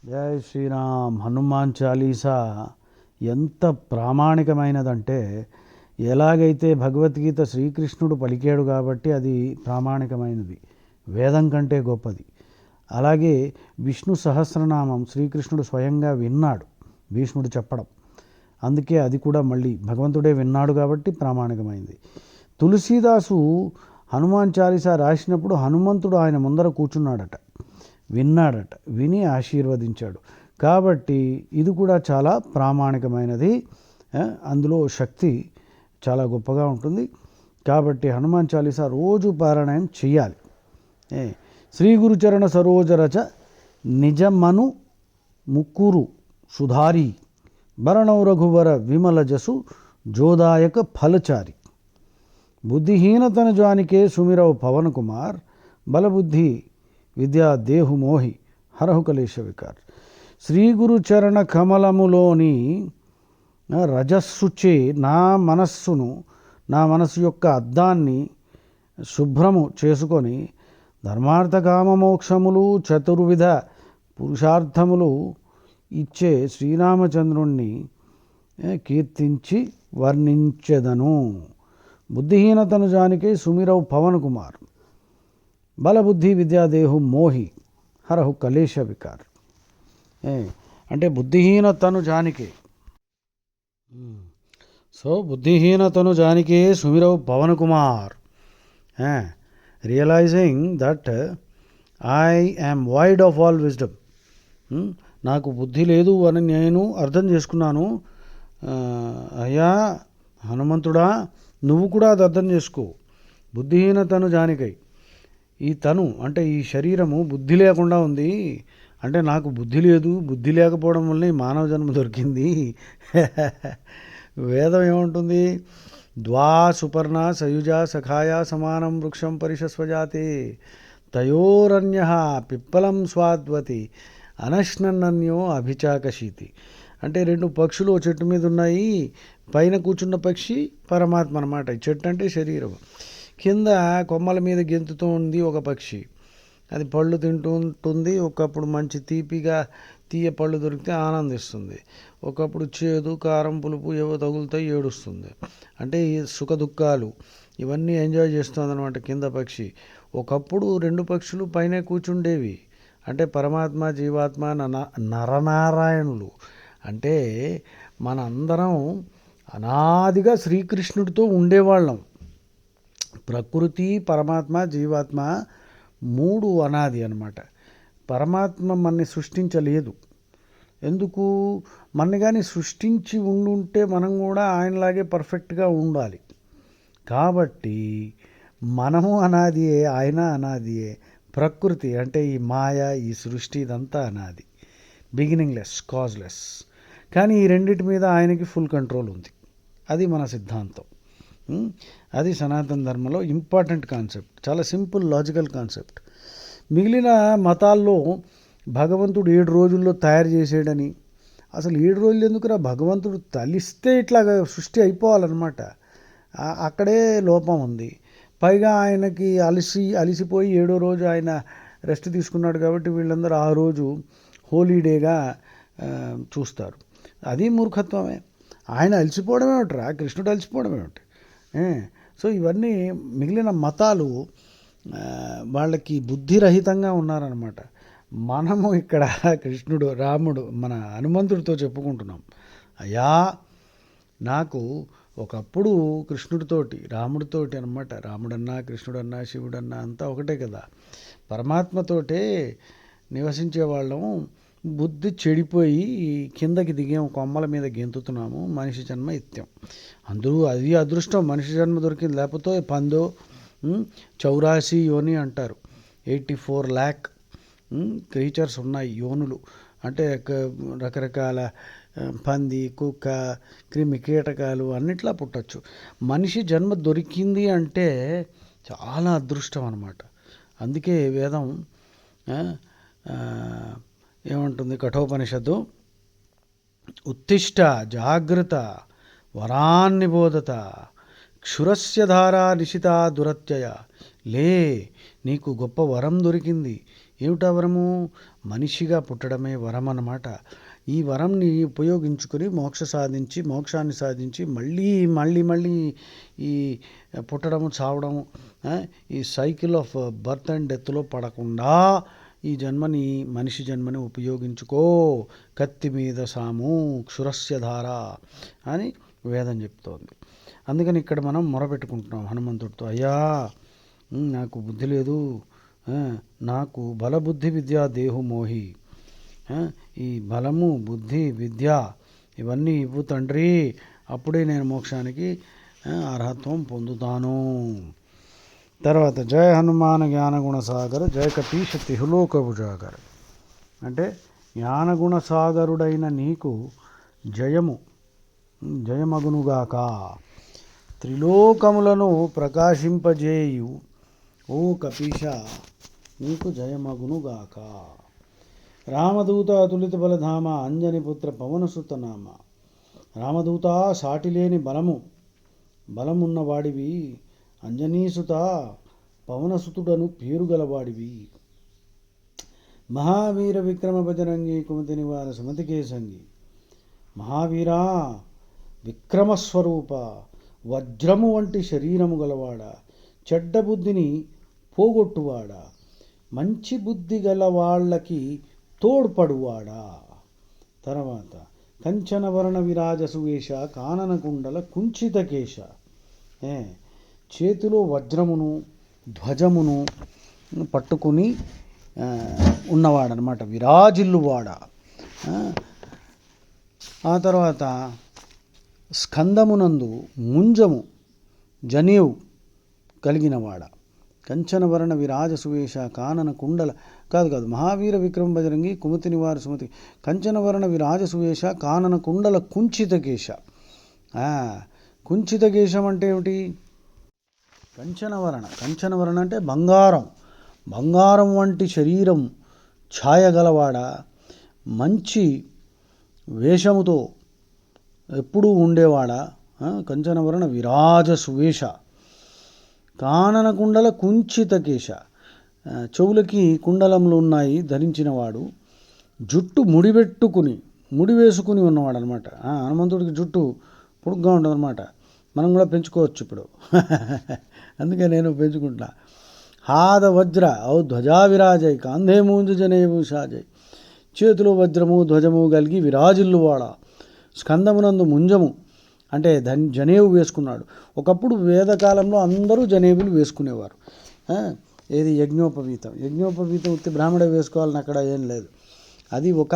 జై శ్రీరామ్. హనుమాన్ చాలీసా ఎంత ప్రామాణికమైనదంటే, ఎలాగైతే భగవద్గీత శ్రీకృష్ణుడు పలికాడు కాబట్టి అది ప్రామాణికమైనది, వేదం కంటే గొప్పది. అలాగే విష్ణు సహస్రనామం శ్రీకృష్ణుడు స్వయంగా విన్నాడు, భీష్ముడు చెప్పడం. అందుకే అది కూడా మళ్ళీ భగవంతుడే విన్నాడు కాబట్టి ప్రామాణికమైంది. తులసీదాసు హనుమాన్ చాలీసా రాసినప్పుడు హనుమంతుడు ఆయన ముందర కూర్చున్నాడట, విన్నాడట, విని ఆశీర్వదించాడు. కాబట్టి ఇది కూడా చాలా ప్రామాణికమైనది. అందులో శక్తి చాలా గొప్పగా ఉంటుంది. కాబట్టి హనుమాన్ చాలీసా రోజు పారాయణం చెయ్యాలి. శ్రీ గురుచరణ సరోజరచ నిజమను ముక్కురు సుధారి భరణౌ రఘువర విమల జసు జోదాయక ఫలచారి బుద్ధిహీనతను జానికే సుమిరవు పవన్ కుమార్ బలబుద్ధి విద్యా దేహు మోహి హరహు కలేశ వికార్. శ్రీ గురు చరణ కమలములోని రజస్సుచే నా మనస్సు యొక్క అద్దాన్ని శుభ్రము చేసుకొని ధర్మార్థ కామ మోక్షములు చతుర్విధ పురుషార్థములు ఇచ్చే శ్రీరామచంద్రుణ్ణి కీర్తించి వర్ణించెదను. బుద్ధిహీనతను జానికే సుమిరవు పవన్ కుమార్ బలబుద్ధి విద్యాదేహు మోహి హరహు కలేశ వికార్. అంటే బుద్ధిహీనతను జానికే. సో బుద్ధిహీనతను జానికే సుమిరవు Pavan Kumar. Realizing that I am void of all wisdom. నాకు బుద్ధి లేదు అని నేను అర్థం చేసుకున్నాను. అయ్యా హనుమంతుడా, నువ్వు కూడా అది అర్థం చేసుకో. బుద్ధిహీనతను జానికై. ఈ తను అంటే ఈ శరీరము బుద్ధి లేకుండా ఉంది. అంటే నాకు బుద్ధి లేదు, బుద్ధి లేకపోవడం వల్లనే మానవ జన్మ దొరికింది. వేదం ఏముంటుంది? ద్వా సుపర్ణ సయుజ సఖాయ సమానం వృక్షం పరిషస్వజాతే తయోరన్య పిప్పలం స్వాద్వతి అనశ్నన్నన్యో అభిచాకశీతి. అంటే రెండు పక్షులు చెట్టు మీద ఉన్నాయి. పైన కూర్చున్న పక్షి పరమాత్మ అన్నమాట. చెట్టు అంటే శరీరం. కింద కొమ్మల మీద గెంతుతూ ఉంది ఒక పక్షి. అది పళ్ళు తింటూ ఉంటుంది. ఒకప్పుడు మంచి తీయ పళ్ళు దొరికితే ఆనందిస్తుంది. ఒకప్పుడు చేదు కారం పులుపు ఏవో తగులుతాయి, ఏడుస్తుంది. అంటే ఈ సుఖ దుఃఖాలు ఇవన్నీ ఎంజాయ్ చేస్తుంది అనమాట కింద పక్షి. ఒకప్పుడు రెండు పక్షులు పైన కూర్చుండేవి. అంటే పరమాత్మ జీవాత్మ నరనారాయణులు. అంటే మన అందరం అనాదిగా శ్రీకృష్ణుడితో ఉండేవాళ్ళం. ప్రకృతి పరమాత్మ జీవాత్మ మూడు అనాది అన్నమాట. పరమాత్మ మనని సృష్టించలేదు. ఎందుకు? మనని కానీ సృష్టించి ఉండుంటే మనం కూడా ఆయనలాగే పర్ఫెక్ట్గా ఉండాలి. కాబట్టి మనము అనాదియే, ఆయన అనాదియే. ప్రకృతి అంటే ఈ మాయ, ఈ సృష్టి ఇదంతా అనాది, బిగినింగ్లెస్, కాజ్లెస్. కానీ ఈ రెండిటి మీద ఆయనకి ఫుల్ కంట్రోల్ ఉంది. అది మన సిద్ధాంతం. అది సనాతన ధర్మంలో ఇంపార్టెంట్ కాన్సెప్ట్. చాలా సింపుల్ లాజికల్ కాన్సెప్ట్. మిగిలిన మతాల్లో భగవంతుడు 7 రోజుల్లో తయారు చేసేయడని, అసలు 7 రోజులు ఎందుకురా, భగవంతుడు తలిస్తే ఇట్లాగా సృష్టి అయిపోవాలన్నమాట. అక్కడే లోపం ఉంది. పైగా ఆయనకి అలిసిపోయి 7వ రోజు ఆయన రెస్ట్ తీసుకున్నాడు కాబట్టి వీళ్ళందరూ ఆ రోజు హోలీడేగా చూస్తారు. అది మూర్ఖత్వమే. ఆయన అలసిపోవడం ఏమిట్రా, కృష్ణుడు అలసిపోవడం ఏమిటి? సో ఇవన్నీ మిగిలిన మతాలు వాళ్ళకి బుద్ధిరహితంగా ఉన్నారనమాట. మనము ఇక్కడ కృష్ణుడు, రాముడు, మన హనుమంతుడితో చెప్పుకుంటున్నాం, అయ్యా నాకు ఒకప్పుడు కృష్ణుడితోటి రాముడితోటి అనమాట, రాముడన్నా కృష్ణుడన్నా శివుడన్నా అంతా ఒకటే కదా, పరమాత్మతోటే నివసించే వాళ్ళం. బుద్ధి చెడిపోయి కిందకి దిగాం, కొమ్మల మీద గెంతుతున్నాము, మనిషి జన్మ ఎత్తాం. అందరూ అది అదృష్టం, మనిషి జన్మ దొరికింది. లేకపోతే 84 యోని అంటారు. 84 lakh క్రీచర్స్ ఉన్నాయి, యోనులు. అంటే రకరకాల పంది, కుక్క, క్రిమి కీటకాలు అన్నిట్లా పుట్టచ్చు. మనిషి జన్మ దొరికింది అంటే చాలా అదృష్టం అన్నమాట. అందుకే వేదం ఏమంటుంది? కఠోపనిషత్తు, ఉత్తిష్ట జాగ్రత్త వరాన్నిబోధత క్షురస్య ధారా నిశితా దురత్యయ. లే, నీకు గొప్ప వరం దొరికింది. ఏమిటా వరము? మనిషిగా పుట్టడమే వరం అన్నమాట. ఈ వరంని ఉపయోగించుకొని మోక్షాన్ని సాధించి మళ్ళీ ఈ పుట్టడము, చావడము, ఈ సైకిల్ ఆఫ్ బర్త్ అండ్ డెత్లో పడకుండా ఈ మనిషి జన్మని ఉపయోగించుకో. కత్తి మీద సాము క్షురస్య ధార అని వేదం చెప్తోంది. అందుకని ఇక్కడ మనం మొరపెట్టుకుంటున్నాం హనుమంతుడితో, అయ్యా నాకు బుద్ధి లేదు, నాకు బలబుద్ధి విద్యా దేహు మోహి, ఈ బలము బుద్ధి విద్య ఇవన్నీ ఇవ్వు తండ్రి, అప్పుడే నేను మోక్షానికి అర్హత్వం పొందుతాను. తర్వాత జయ హనుమాన జ్ఞానగుణ సాగర జయ కపీశ తిహులోక భుజాగర అంటే జ్ఞానగుణ సాగరుడైన నీకు జయమగునుగాక. త్రిలోకములను ప్రకాశింపజేయు ఓ కపీశ నీకు జయమగునుగాక. రామదూత అతులిత బలధామ అంజనిపుత్ర పవనసుత నామ. రామదూత సాటిలేని బలమున్నవాడివి, అంజనీసుత పవనసుతుడను పేరు గలవాడివి. మహావీర విక్రమ బజరంగి కుమతి నివార సుమతికేశంగి. మహావీరా, విక్రమస్వరూప, వజ్రము వంటి శరీరము గలవాడ, చెడ్డ బుద్ధిని పోగొట్టువాడా, మంచి బుద్ధి గల వాళ్ళకి తోడ్పడువాడా. తర్వాత కంచనవర్ణ విరాజసువేష కానన కుండల కుంచితకేశ. చేతిలో వజ్రమును ధ్వజమును పట్టుకుని ఉన్నవాడనమాట, విరాజిల్లువాడ. ఆ తర్వాత స్కందమునందు ముంజము జనేవు కలిగినవాడ. కంచనవర్ణ విరాజసువేష కానన కుండల కాదు మహావీర విక్రమ బజరంగి కుమతి నివార సుమతి. కంచనవర్ణ విరాజసువేష కానన కుండల కుంచితకేశ. కుంచితకేశం అంటే ఏమిటి? కంచనవర్ణ అంటే బంగారం వంటి శరీరం ఛాయగలవాడ, మంచి వేషముతో ఎప్పుడూ ఉండేవాడ. కంచనవర్ణ విరాజసువేష కానన కుండల కుంచితకేశ. చెవులకి కుండలములు ఉన్నాయి ధరించినవాడు. జుట్టు ముడి వేసుకుని ఉన్నవాడు అనమాట. హనుమంతుడికి జుట్టు పొడుగ్గా ఉంటుంది అనమాట. మనం కూడా పెంచుకోవచ్చు ఇప్పుడు. అందుకే నేను పెంచుకుంటా. హాద వజ్ర ఔ ధ్వజా విరాజై కాంధే మూంజు జనేవు షాజై. చేతిలో వజ్రము ధ్వజము కలిగి విరాజిల్లువాడ. స్కందమునందు ముంజము అంటే జనేవు వేసుకున్నాడు. ఒకప్పుడు వేదకాలంలో అందరూ జనేవులు వేసుకునేవారు. ఏది యజ్ఞోపవీతం ఉత్తి బ్రాహ్మడే వేసుకోవాలని అక్కడ ఏం లేదు. అది ఒక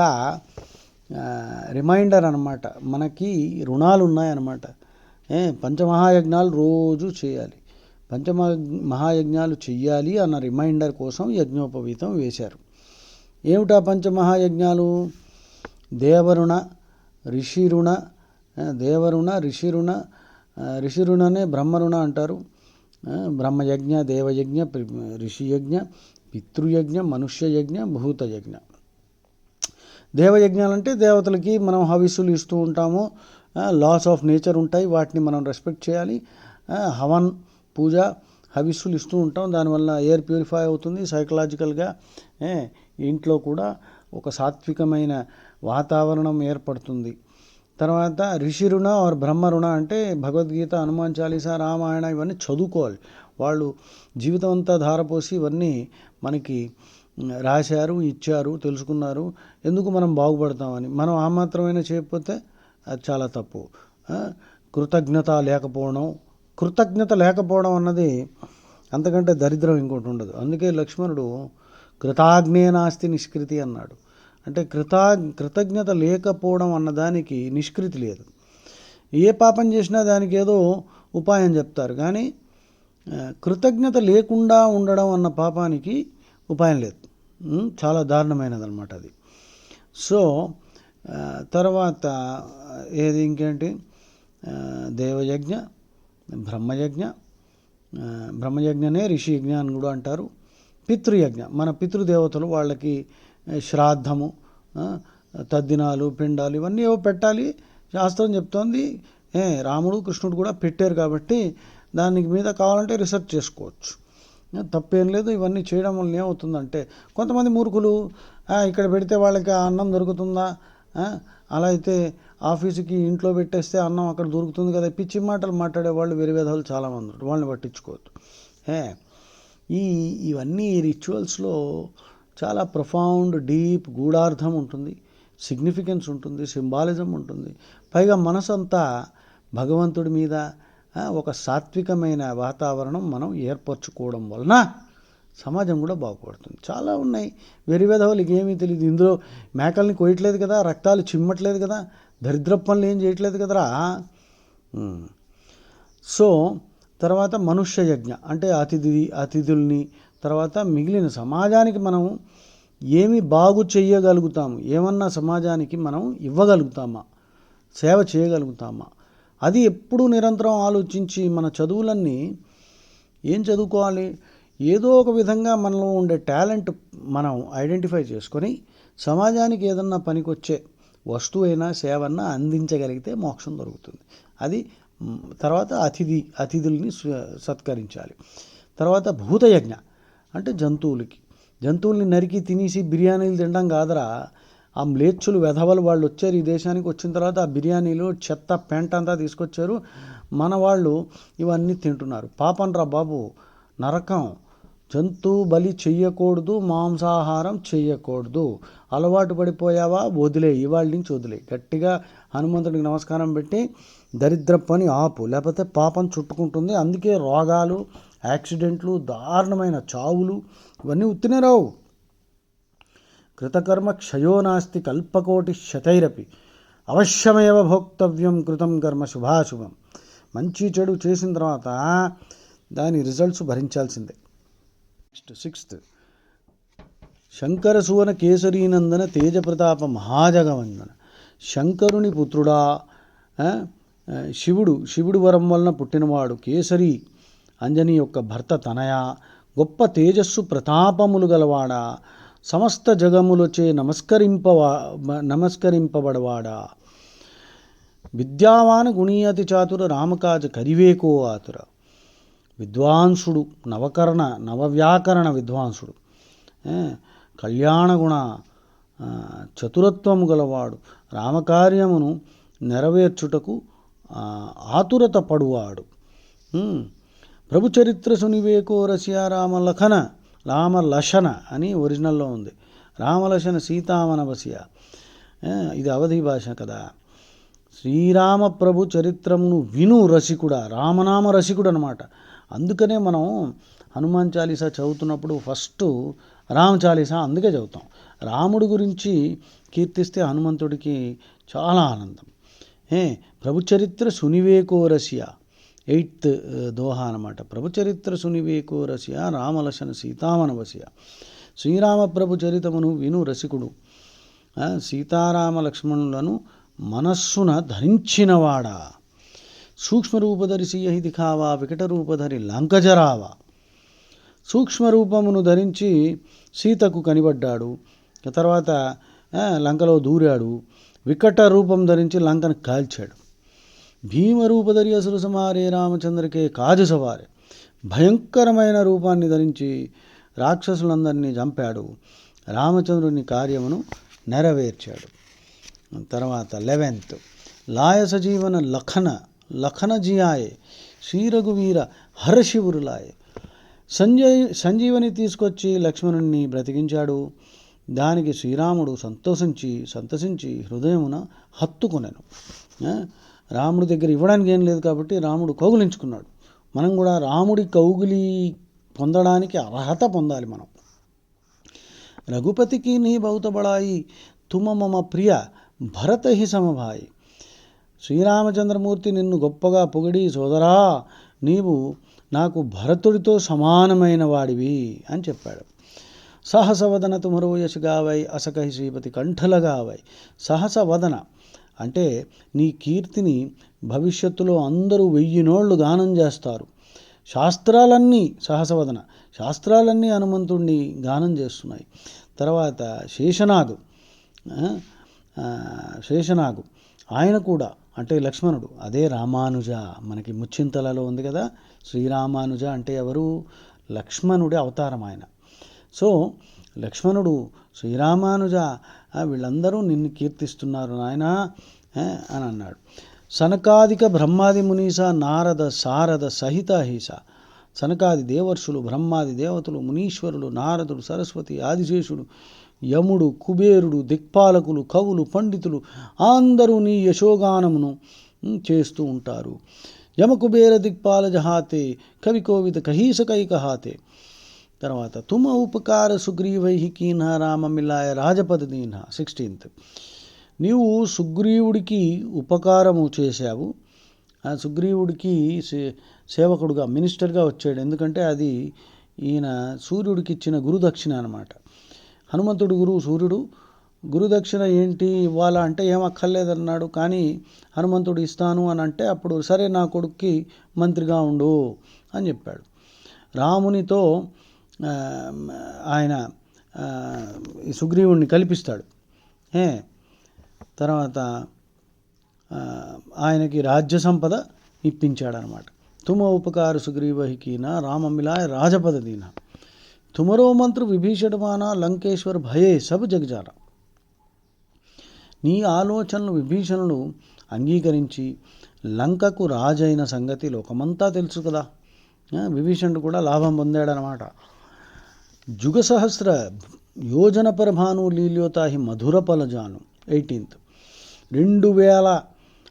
రిమైండర్ అన్నమాట. మనకి రుణాలు ఉన్నాయన్నమాట. పంచమహాయజ్ఞాలు రోజు చేయాలి, పంచమహాయజ్ఞాలు చెయ్యాలి అన్న రిమైండర్ కోసం యజ్ఞోపవీతం వేశారు. ఏమిటా పంచమహాయజ్ఞాలు? దేవరుణ ఋషిరుణనే బ్రహ్మరుణ అంటారు. బ్రహ్మయజ్ఞ, దేవయజ్ఞ, ఋషియజ్ఞ, పితృయజ్ఞ, మనుష్యయజ్ఞ, భూతయజ్ఞ. దేవయజ్ఞాలంటే దేవతలకి మనం హవిస్సులు ఇస్తూ ఉంటాము. లాస్ ఆఫ్ నేచర్ ఉంటాయి, వాటిని మనం రెస్పెక్ట్ చేయాలి. హవన్ పూజ హవిస్సులు ఇస్తూ ఉంటాం. దానివల్ల ఎయిర్ ప్యూరిఫై అవుతుంది. సైకలాజికల్గా ఇంట్లో కూడా ఒక సాత్వికమైన వాతావరణం ఏర్పడుతుంది. తర్వాత ఋషిరుణ ఆర్ బ్రహ్మరుణ అంటే భగవద్గీత, హనుమాన్ చాలీసా, రామాయణ ఇవన్నీ చదువుకోవాలి. వాళ్ళు జీవితం అంతా ధారపోసి ఇవన్నీ మనకి రాశారు, ఇచ్చారు, తెలుసుకున్నారు. ఎందుకు మనం బాగుపడతామని. మనం ఆ మాత్రమైనా చేయకపోతే అది చాలా తప్పు. కృతజ్ఞత లేకపోవడం అన్నది అంతకంటే దరిద్రం ఇంకోటి ఉండదు. అందుకే లక్ష్మణుడు కృతాజ్ఞే నాస్తి నిష్కృతి అన్నాడు. అంటే కృతజ్ఞత లేకపోవడం అన్నదానికి నిష్కృతి లేదు. ఏ పాపం చేసినా దానికి ఏదో ఉపాయం చెప్తారు, కానీ కృతజ్ఞత లేకుండా ఉండడం అన్న పాపానికి ఉపాయం లేదు. చాలా దారుణమైనదన్నమాట అది. సో తర్వాత ఏది ఇంకేంటి? దేవయజ్ఞ, బ్రహ్మయజ్ఞనే ఋషి యజ్ఞ అని కూడా అంటారు. పితృయజ్ఞ, మన పితృదేవతలు వాళ్ళకి శ్రాద్ధము, తద్దినాలు, పిండాలు ఇవన్నీ ఏవో పెట్టాలి. శాస్త్రం చెప్తోంది. రాముడు కృష్ణుడు కూడా పెట్టారు కాబట్టి దానికి మీద కావాలంటే రీసెర్చ్ చేసుకోవచ్చు. తప్పేం లేదు. ఇవన్నీ చేయడం వల్ల ఏమవుతుందంటే కొంతమంది మూర్ఖులు ఇక్కడ పెడితే వాళ్ళకి అన్నం దొరుకుతుందా, అలా అయితే ఆఫీసుకి ఇంట్లో పెట్టేస్తే అన్నం అక్కడ దొరుకుతుంది కదా, పిచ్చి మాటలు మాట్లాడే వాళ్ళు వెరివేధాలు చాలామంది ఉంటారు. వాళ్ళని పట్టించుకోవద్దు. ఇవన్నీ రిచువల్స్లో చాలా ప్రొఫౌండ్ డీప్ గూఢార్థం ఉంటుంది, సిగ్నిఫికెన్స్ ఉంటుంది, సింబాలిజం ఉంటుంది. పైగా మనసంతా భగవంతుడి మీద ఒక సాత్వికమైన వాతావరణం మనం ఏర్పరచుకోవడం వలన సమాజం కూడా బాగుపడుతుంది. చాలా ఉన్నాయి. వెరివేధవులకి ఏమీ తెలియదు. ఇందులో మేకల్ని కోయట్లేదు కదా, రక్తాలు చిమ్మట్లేదు కదా, దరిద్ర పనులు ఏం చేయట్లేదు కదరా. సో తర్వాత మనుష్య యజ్ఞ అంటే అతిథుల్ని, తర్వాత మిగిలిన సమాజానికి మనం ఏమి బాగు చేయగలుగుతాము, ఏమన్నా సమాజానికి మనం ఇవ్వగలుగుతామా, సేవ చేయగలుగుతామా, అది ఎప్పుడూ నిరంతరం ఆలోచించి మన చదువులన్నీ ఏం చదువుకోవాలి, ఏదో ఒక విధంగా మనలో ఉండే టాలెంట్ మనం ఐడెంటిఫై చేసుకొని సమాజానికి ఏదన్నా పనికొచ్చే వస్తువైనా సేవన్నా అందించగలిగితే మోక్షం దొరుకుతుంది. అది తర్వాత అతిథుల్ని సత్కరించాలి. తర్వాత భూతయజ్ఞ అంటే జంతువుల్ని నరికి తినేసి బిర్యానీలు తినడం కాదరా. ఆ మ్లేచ్చులు వెధవలు వాళ్ళు వచ్చారు ఈ దేశానికి, వచ్చిన తర్వాత ఆ బిర్యానీలు చెత్త పెంట అంతా తీసుకొచ్చారు. మన వాళ్ళు ఇవన్నీ తింటున్నారు. పాపం రా బాబు, నరకం. జంతువు బలి చెయ్యకూడదు, మాంసాహారం చెయ్యకూడదు. అలవాటు పడిపోయావా, వదిలే, ఇవాళ నుంచి వదిలే. గట్టిగా హనుమంతుడికి నమస్కారం పెట్టి దరిద్ర పని ఆపు, లేకపోతే పాపం చుట్టుకుంటుంది. అందుకే రోగాలు, యాక్సిడెంట్లు, దారుణమైన చావులు ఇవన్నీ ఉత్తినే రావు. కృతకర్మ క్షయో నాస్తి కల్పకోటి శతైరపి అవశ్యమేవ భోక్తవ్యం కృతం కర్మ శుభాశుభం. మంచి చెడు చేసిన తర్వాత దాని రిజల్ట్స్ భరించాల్సిందే. నెక్స్ట్ 6th శంకర సువన కేసరీనందన తేజప్రతాప మహాజగవందన. శంకరుని పుత్రుడా, శివుడు వరం వలన పుట్టినవాడు, కేసరి అంజని యొక్క భర్త తనయ, గొప్ప తేజస్సు ప్రతాపములు గలవాడా, సమస్త జగములచే నమస్కరింపబడవాడా, విద్యావాన్ గుణీయతి చాతుర రామకాజ కరివేకో ఆతుర. విద్వాంసుడు, నవవ్యాకరణ విద్వాంసుడు, కళ్యాణగుణ చతురత్వము గలవాడు, రామకార్యమును నెరవేర్చుటకు ఆతురత పడువాడు. ప్రభు చరిత్ర సునివేకో రసియా రామలశన అని ఒరిజినల్లో ఉంది. రామలశన సీతామనవసియ, ఇది అవధి భాష కదా. శ్రీరామ ప్రభు చరిత్రమును విను రసికుడా, రామనామ రసికుడు అనమాట. అందుకనే మనం హనుమాన్ చాలీసా చదువుతున్నప్పుడు ఫస్ట్ రామ్ చాలీసా అందుకే చదువుతాం. రాముడి గురించి కీర్తిస్తే హనుమంతుడికి చాలా ఆనందం. ప్రభు చరిత్ర సునివేకో రసియా 8th దోహ అనమాట. ప్రభు చరిత్ర సునివేకో రసియా రామలశన సీతామనవసియ. శ్రీరామ ప్రభు చరితమును విను రసికుడు, సీతారామ లక్ష్మణులను మనస్సున ధరించినవాడా, సూక్ష్మరూపధరి సియహి దిఖావా వికట రూపధరి లంకజరావా. సూక్ష్మరూపమును ధరించి సీతకు కనిపడ్డాడు, తర్వాత లంకలో దూరాడు. వికట రూపం ధరించి లంకను కాల్చాడు. భీమరూపధరి అసురు సమారే రామచంద్రకే కాజు సవారే. భయంకరమైన రూపాన్ని ధరించి రాక్షసులందరినీ చంపాడు, రామచంద్రుని కార్యమును నెరవేర్చాడు. తర్వాత 11th లాయ సజీవన లఖన జియాయే శ్రీరఘువీర హరశివురులాయే. సంజీవని తీసుకొచ్చి లక్ష్మణుణ్ణి బ్రతికించాడు. దానికి శ్రీరాముడు సంతసించి హృదయమున హత్తుకొనెను. రాముడి దగ్గర ఇవ్వడానికి ఏం లేదు కాబట్టి రాముడు కౌగులించుకున్నాడు. మనం కూడా రాముడి కౌగులి పొందడానికి అర్హత పొందాలి మనం. రఘుపతికి నీ బౌత బడాయి తుమ మమ ప్రియ భరత హి సమభాయి. శ్రీరామచంద్రమూర్తి నిన్ను గొప్పగా పొగిడి, సోదరా నీవు నాకు భరతుడితో సమానమైన వాడివి అని చెప్పాడు. సహసవదన తుమరో యశగావై అసకహి శ్రీపతి కంఠలగావై. సహసవదన అంటే నీ కీర్తిని భవిష్యత్తులో అందరూ 1000 నోళ్ళు గానం చేస్తారు. శాస్త్రాలన్నీ హనుమంతుడిని గానం చేస్తున్నాయి. తర్వాత శేషనాగు ఆయన కూడా అంటే లక్ష్మణుడు, అదే రామానుజ మనకి ముచ్చింతలలో ఉంది కదా. శ్రీరామానుజ అంటే ఎవరు? లక్ష్మణుడి అవతారం ఆయన. సో లక్ష్మణుడు శ్రీరామానుజ వీళ్ళందరూ నిన్ను కీర్తిస్తున్నారు నాయన అని అన్నాడు. సనకాదిక బ్రహ్మాది మునీస నారద శారద సహిత హీస. సనకాది దేవర్షులు, బ్రహ్మాది దేవతలు, మునీశ్వరులు, నారదుడు, సరస్వతి, ఆదిశేషుడు, యముడు, కుబేరుడు, దిక్పాలకులు, కవులు, పండితులు అందరూ నీ యశోగానమును చేస్తూ ఉంటారు. యమ కుబేర దిక్పాల జహాతే కవి కోవిద కహీస కై కహాతే. తర్వాత తుమ ఉపకార సుగ్రీవై కీన రామ మిలాయ రాజపద దీన. 16th, నీవు సుగ్రీవుడికి ఉపకారము చేశావు. ఆ సుగ్రీవుడికి సేవకుడుగా మినిస్టర్గా వచ్చాడు. ఎందుకంటే అది ఈయన సూర్యుడికి ఇచ్చిన గురుదక్షిణ అనమాట. హనుమంతుడు గురువు సూర్యుడు. గురుదక్షిణ ఏంటి ఇవ్వాలా అంటే ఏం అక్కర్లేదన్నాడు. కానీ హనుమంతుడు ఇస్తాను అని అంటే అప్పుడు సరే నా కొడుక్కి మంత్రిగా ఉండు అని చెప్పాడు. రామునితో ఆయన సుగ్రీవుణ్ణి కల్పిస్తాడు. తర్వాత ఆయనకి రాజ్య సంపద ఇప్పించాడనమాట. తుమ ఉపకార సుగ్రీవహికీన రామమిలాయ రాజపద దీన. తుమరో మంత్ర విభీషణమాన లంకేశ్వర భయే సబ్ జగజాల. నీ ఆలోచనలు విభీషణుడు అంగీకరించి లంకకు రాజైన సంగతి లోకమంతా తెలుసు కదా. విభీషణుడు కూడా లాభం పొందాడనమాట. జుగ సహస్ర యోజన పరభాను లీల్యోతాహి మధుర పలజాను. 18th, 2000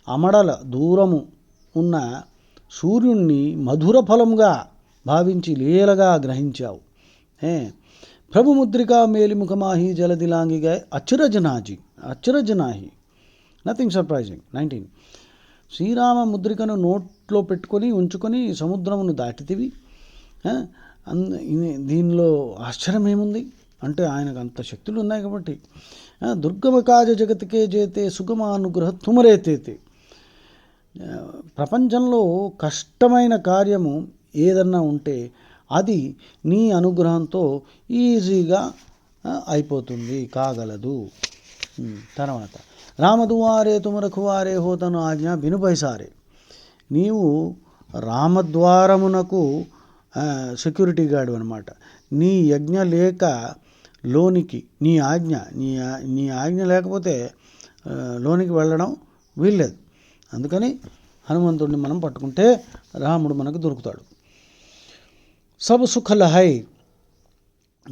అమడల దూరము ఉన్న సూర్యుణ్ణి మధుర ఫలంగా భావించి లీలగా గ్రహించావు. ప్రభుముద్రికా మేలిముఖమాహి జలదిలాంగిగా అచ్చరజనాహి. Nothing surprising. 19, శ్రీరామ ముద్రికను నోట్లో పెట్టుకొని ఉంచుకొని సముద్రమును దాటితివి. దీనిలో ఆశ్చర్యం ఏముంది అంటే ఆయనకు అంత శక్తులు ఉన్నాయి కాబట్టి. దుర్గమ కాజ జగతికే చేతే సుగమ అనుగ్రహ తుమరేతేతే. ప్రపంచంలో కష్టమైన కార్యము ఏదన్నా ఉంటే అది నీ అనుగ్రహంతో ఈజీగా అయిపోతుంది, కాగలదు. తర్వాత రామదువారే తుమ రఖువారే హోతను ఆజ్ఞ బిను పైసారే. నీవు రామద్వారమునకు సెక్యూరిటీ గార్డు అనమాట. నీ యజ్ఞ లేక లోనికి నీ ఆజ్ఞ లేకపోతే లోనికి వెళ్ళడం వీల్లేదు. అందుకని హనుమంతుడిని మనం పట్టుకుంటే రాముడు మనకు దొరుకుతాడు. సబ్ సుఖ లహై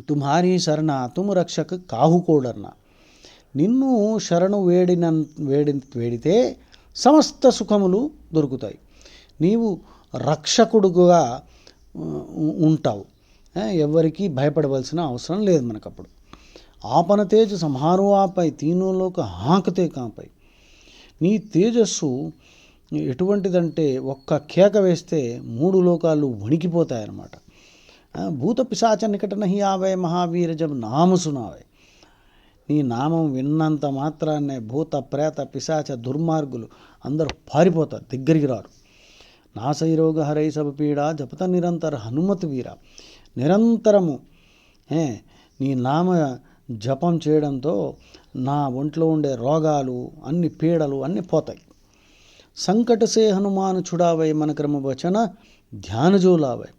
తుమ్హారీ శరణ తుమ్ రక్షక కాహు కోడర్న. నిన్ను శరణు వేడితే సమస్త సుఖములు దొరుకుతాయి. నీవు రక్షకుడుగా ఉంటావు. ఎవరికి భయపడవలసిన అవసరం లేదు మనకప్పుడు. ఆపన తేజ సంహారు ఆపై తీనులోక హాకతే కాపై. నీ తేజస్సు ఎటువంటిదంటే ఒక్క కేక వేస్తే 3 లోకాలు వణికిపోతాయన్నమాట. భూత పిశాచ నికట నహి ఆవే మహావీర జబ్ నామ సునావే. నీ నామం విన్నంత మాత్రాన్నే భూత ప్రేత పిశాచ దుర్మార్గులు అందరూ పారిపోతారు, దగ్గరికి రారు. నాసైరోగ హరై సబ పీడ జపత నిరంతర హనుమతి వీర. నిరంతరము నీ నామ జపం చేయడంతో నా ఒంట్లో ఉండే రోగాలు అన్ని పీడలు అన్నీ పోతాయి. సంకటసే హనుమాను చుడావై మన క్రమ వచన ధ్యానజోలావై.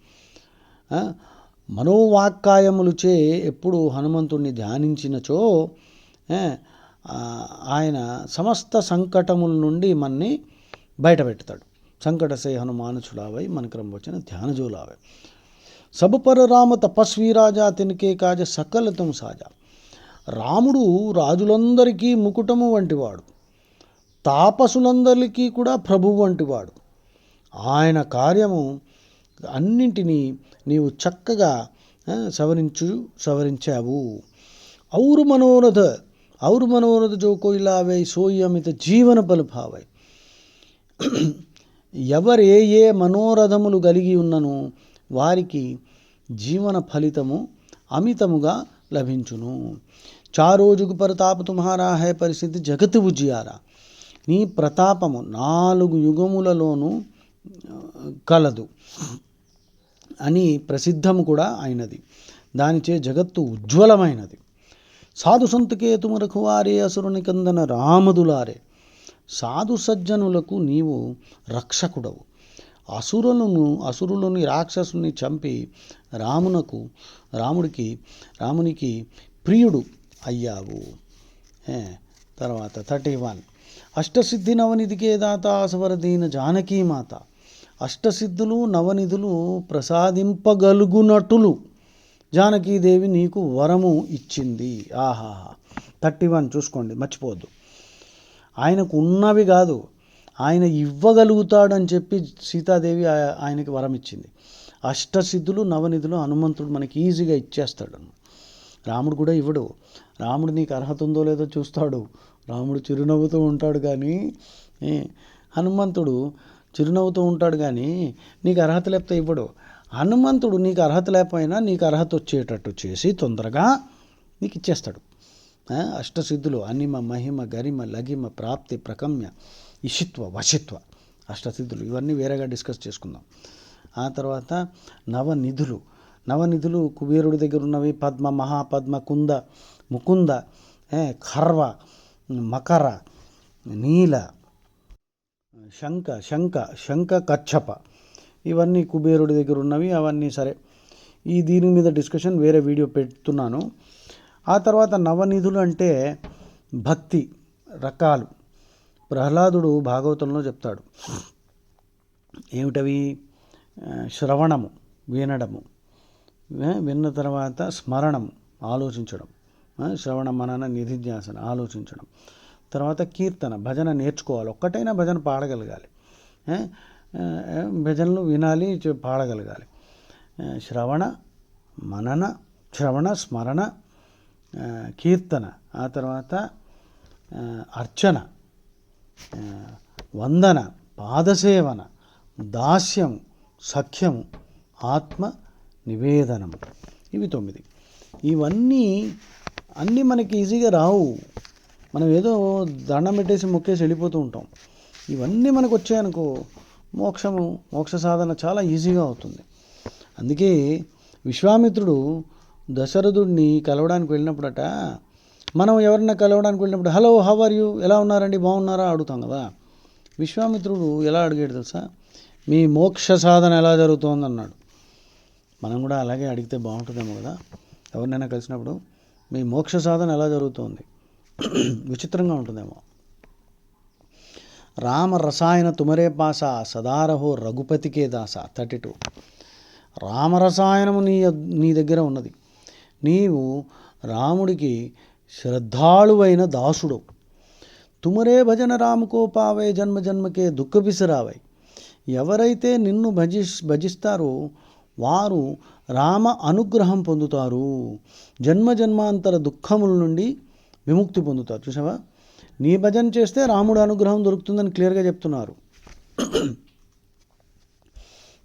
మనోవాక్కాయములుచే ఎప్పుడు హనుమంతుడిని ధ్యానించినచో ఆయన సమస్త సంకటముల నుండి మన్ని బయటపెడతాడు. సంకటసే హనుమాను చుడావై మన క్రమ వచన ధ్యానజోలావై. సబ్ పర రామ తపస్వీ రాజా తినకే కాజ సకలతం సాజా. రాముడు రాజులందరికీ ముకుటము వంటివాడు, తాపసులందరికీ కూడా ప్రభువు వంటివాడు. ఆయన కార్యము అన్నింటినీ నీవు చక్కగా సవరించావు. ఔరు మనోరథ జో కోయిలావై సోయి అమిత జీవన బలుభావై. ఎవరు ఏ మనోరథములు కలిగి ఉన్నను వారికి జీవన ఫలితము అమితముగా లభించును. చారోజుగు ప్రతాప తుమ్హారా హై పరిస్థితి జగత్ ఉజియారా. నీ ప్రతాపము 4 యుగములలోనూ కలదు అని ప్రసిద్ధము కూడా అయినది. దానిచే జగత్తు ఉజ్వలమైనది. సాధు సంతకే తుమ రఖువారే అసురుని కందన రామదులారే. సాధు సజ్జనులకు నీవు రక్షకుడవు, అసురులని రాక్షసుని చంపి రామునికి ప్రియుడు అయ్యావు. తర్వాత 31 అష్టసిద్ధి నవనిధికే దాత అసవరదీన జానకీమాత. అష్టసిద్ధులు నవనిధులు ప్రసాదింపగలుగునటులు జానకీదేవి నీకు వరము ఇచ్చింది. ఆహాహా. 31 చూసుకోండి, మర్చిపోవద్దు. ఆయనకు ఉన్నవి కాదు, ఆయన ఇవ్వగలుగుతాడని చెప్పి సీతాదేవి ఆయనకి వరం ఇచ్చింది. అష్టసిద్ధులు నవనిధులు హనుమంతుడు మనకి ఈజీగా ఇచ్చేస్తాడు. రాముడు కూడా ఇవ్వడు. రాముడు నీకు అర్హత ఉందో లేదో చూస్తాడు. రాముడు చిరునవ్వుతూ ఉంటాడు కానీ, హనుమంతుడు చిరునవ్వుతూ ఉంటాడు కానీ నీకు అర్హత లేకపోతే ఇవ్వడు. హనుమంతుడు నీకు అర్హత లేకపోయినా నీకు అర్హత వచ్చేటట్టు చేసి తొందరగా నీకు ఇచ్చేస్తాడు. అష్టసిద్ధులు అనిమ మహిమ గరిమ లగిమ ప్రాప్తి ప్రకమ్య ఇషిత్వ వశిత్వ అష్టసిద్ధులు, ఇవన్నీ వేరేగా డిస్కస్ చేసుకుందాం. ఆ తర్వాత నవనిధులు కుబేరుడి దగ్గర ఉన్నవి. పద్మ, మహాపద్మ, కుంద, ముకుంద, ఖర్వ, మకర, నీల, శంఖ కచ్చప, ఇవన్నీ కుబేరుడి దగ్గర ఉన్నవి. అవన్నీ సరే, దీని మీద డిస్కషన్ వేరే వీడియో పెడుతున్నాను. ఆ తర్వాత నవనిధులు అంటే భక్తి రకాలు. ప్రహ్లాదుడు భాగవతంలో చెప్తాడు. ఏమిటవి? శ్రవణము, వినడము, విన్న తర్వాత స్మరణము, ఆలోచించడం, శ్రవణ మనన నిధిధ్యాసన, ఆలోచించడం. తర్వాత కీర్తన, భజన నేర్చుకోవాలి. ఒక్కటైనా భజన పాడగలగాలి. భజనలు వినాలి, పాడగలగాలి. శ్రవణ స్మరణ, కీర్తన, ఆ తర్వాత అర్చన, వందన, పాదసేవన, దాస్యము, సఖ్యము, ఆత్మ నివేదనము. ఇవి 9. ఇవన్నీ మనకి ఈజీగా రావు. మనం ఏదో దండం పెట్టేసి మొక్కేసి వెళ్ళిపోతూ ఉంటాం. ఇవన్నీ మనకు వచ్చాయనుకో మోక్ష సాధన చాలా ఈజీగా అవుతుంది. అందుకే విశ్వామిత్రుడు దశరథుడిని కలవడానికి వెళ్ళినప్పుడట, మనం ఎవరన్నా కలవడానికి వెళ్ళినప్పుడు హలో హౌ ఆర్ యూ, ఎలా ఉన్నారండి, బాగున్నారా అడుగుతాం కదా. విశ్వామిత్రుడు ఎలా అడిగాడు తెలుసా? మీ మోక్ష సాధన ఎలా జరుగుతోంది అన్నాడు. మనం కూడా అలాగే అడిగితే బాగుంటుందేమో కదా. ఎవరినైనా కలిసినప్పుడు మీ మోక్ష సాధన ఎలా జరుగుతోంది, విచిత్రంగా ఉంటుందేమో. రామ రసాయన తుమరే పాస సదారహో రఘుపతికే దాస. 32 రామరసాయనము నీ దగ్గర ఉన్నది. నీవు రాముడికి శ్రద్ధాళువైన దాసుడు. తుమరే భజన రాముకో పావై జన్మ జన్మకే దుఃఖ బిసరావై. ఎవరైతే నిన్ను భజిస్తారో వారు రామ అనుగ్రహం పొందుతారు, జన్మ జన్మాంతర దుఃఖముల నుండి విముక్తి పొందుతారు. చూసావా, నీ భజన చేస్తే రాముడు అనుగ్రహం దొరుకుతుందని క్లియర్గా చెప్తున్నారు.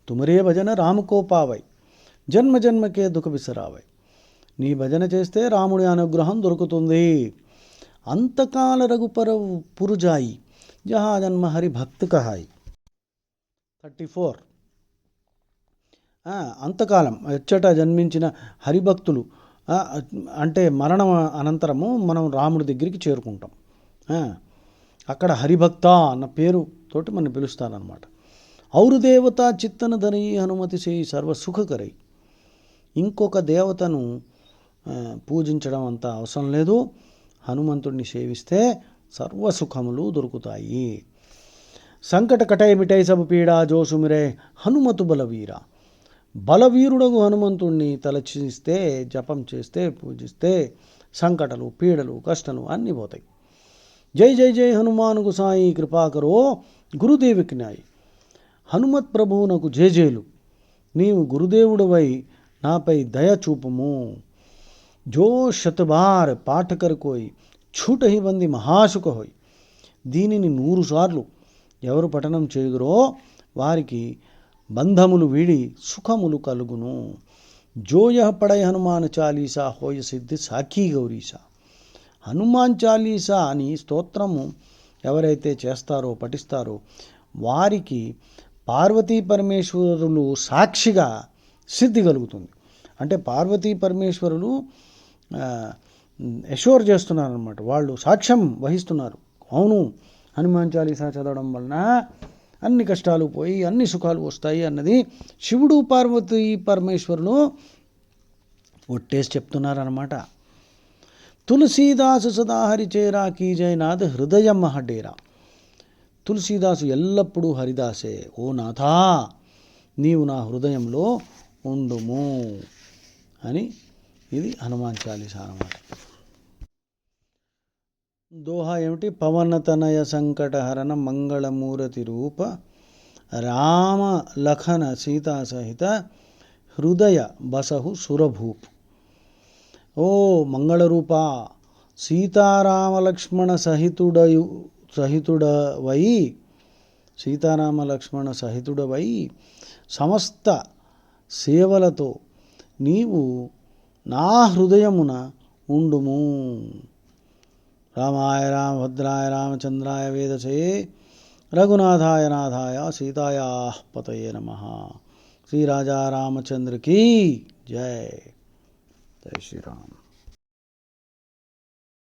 తుమరే భజన రామకోపావై జన్మ జన్మకే దుఃఖ బిసరావై. నీ భజన చేస్తే రాముడి అనుగ్రహం దొరుకుతుంది. అంతకాల రఘుపర పురుజాయి జహా జన్మ హరి భక్తు కహాయి. 34 అంతకాలం ఎచ్చట జన్మించిన హరిభక్తులు, అంటే మరణం అనంతరము మనం రాముడి దగ్గరికి చేరుకుంటాం. అక్కడ హరిభక్త అన్న పేరుతోటి మనం పిలుస్తారనమాట. ఔరు దేవత చిత్తన ధరి హనుమతి చేయి సర్వసుఖకరై. ఇంకొక దేవతను పూజించడం అంత అవసరం లేదు. హనుమంతుడిని సేవిస్తే సర్వసుఖములు దొరుకుతాయి. సంకట కటై మిటై సబు పీడా జోసుమిరే హనుమతు బలవీర. బలవీరుడగు హనుమంతుడిని తలచిస్తే, జపం చేస్తే, పూజిస్తే సంకటలు, పీడలు, కష్టాలు అన్నీ పోతాయి. జై జై జై హనుమాన్ గుసాయి కృపాకరో గురుదేవికి న్యాయి. హనుమత్ ప్రభువునకు జేజేలు. నీవు గురుదేవుడవై నాపై దయ చూపుము. జో శతబార్ పాఠకర్ కోయి ఛూటహి బంది మహాసుఖ హోయ్. దీనిని 100 సార్లు ఎవరు పఠనం చేయుదురో వారికి బంధములు వీడి సుఖములు కలుగును. జోయహ పడై హనుమాన్ చాలీసా హోయ సిద్ధి సాఖీ గౌరీసా. హనుమాన్ చాలీసా అని స్తోత్రము ఎవరైతే చేస్తారో, పఠిస్తారో వారికి పార్వతీ పరమేశ్వరులు సాక్షిగా సిద్ధి కలుగుతుంది. అంటే పార్వతీ పరమేశ్వరులు ఎష్యూర్ చేస్తున్నారు అన్నమాట. వాళ్ళు సాక్ష్యం వహిస్తున్నారు. అవును, హనుమాన్ చాలీసా చదవడం వలన అన్ని కష్టాలు పోయి అన్ని సుఖాలు వస్తాయి అన్నది శివుడు పార్వతీ పరమేశ్వరులు ఒట్టేసి చెప్తున్నారన్నమాట. తులసీదాసు సదా హరిచేరా కీజయనాథ్ హృదయం మహడేరా. తులసీదాసు ఎల్లప్పుడూ హరిదాసే. ఓ నాథా, నీవు నా హృదయంలో ఉండుము అని ఇది హనుమాన్ చాలీసా అన్నమాట. దోహా ఏమిటి? పవనతనయ సంకటహరణ మంగళమూరతి రూప రామ లఖన సీతా సహిత హృదయ బసహు సురభూప్. ఓ మంగళరూప, సీతారామ లక్ష్మణ సహితుడవై సమస్త సేవలతో నీవు నా హృదయమున ఉండుము. రామాయ రామభద్రాయ రామచంద్రాయ వేదసే రఘునాథాయ నాథాయ సీతాయా పతయే నమః. శ్రీ రాజా రామచంద్ర की जय. जय श्री राम.